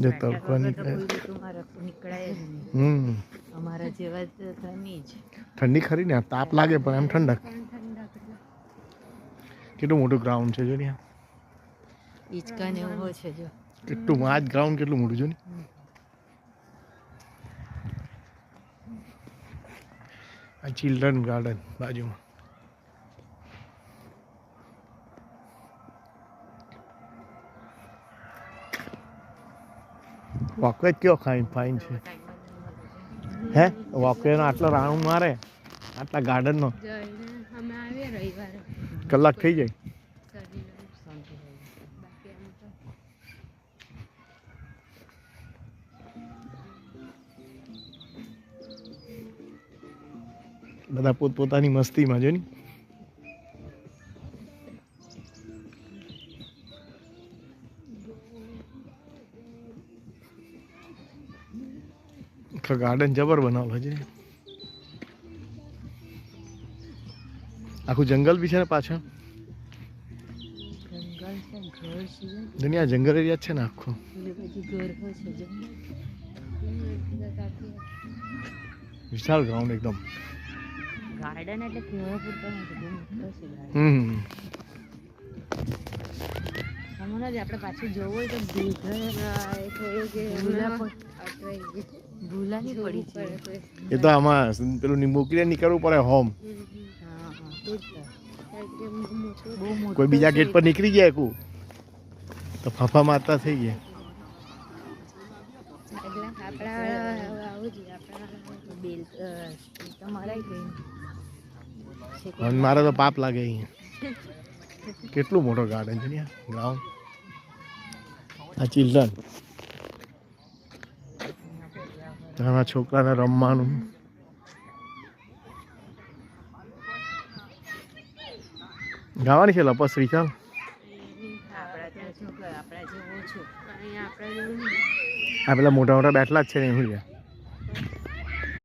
જો તડકો નીકળે અમારા જેવા ઠંડી ખરી ને તાપ લાગે પણ એમ ઠંડક. કેટલું મોટું ગ્રાઉન્ડ છે જો ને હિંચકા ને એવો છે જો કેટલું આ જ ગ્રાઉન્ડ કેટલું મોટું જો ને. આ ચિલ્ડ્રન ગાર્ડન બાજુમાં. વોકવે કયો ફાઇન છે હે વોકવે નો આટલો રાઉન્ડ મારે આટલા ગાર્ડન નો કલાક થઈ જાય. બધા પોતપોતાની મસ્તીમાં જો ને. ગાર્ડન જબર બનાવેલો છે. આખું જંગલ બી છે ને પાછળ. દુનિયા જંગલ એરિયા છે ને આખું. વિશાળ ગ્રાઉન્ડ એકદમ. ગાર્ડન એટલે કેવા પૂરતો નથી. આપણે પાછું જવું હોય તો ભૂલાની પડી છે. એ તો આમાં પેલું મોકલીને નીકળવું પડે હોમ. કોઈ બીજા ગેટ પર નીકળી જાય તો ફાફા મારતા થઈ ગયા. મારે તો પાપ લાગે અહીંયા. કેટલું મોટો ગાર્ડન છે ને ગ્રાઉન્ડ. આ ચિલ્ડ્રન નાના છોકરાને રમવાનું. ગાવાની છે લપસરી. ચાલ આ પેલા મોટા મોટા બેઠલા જ છે ને.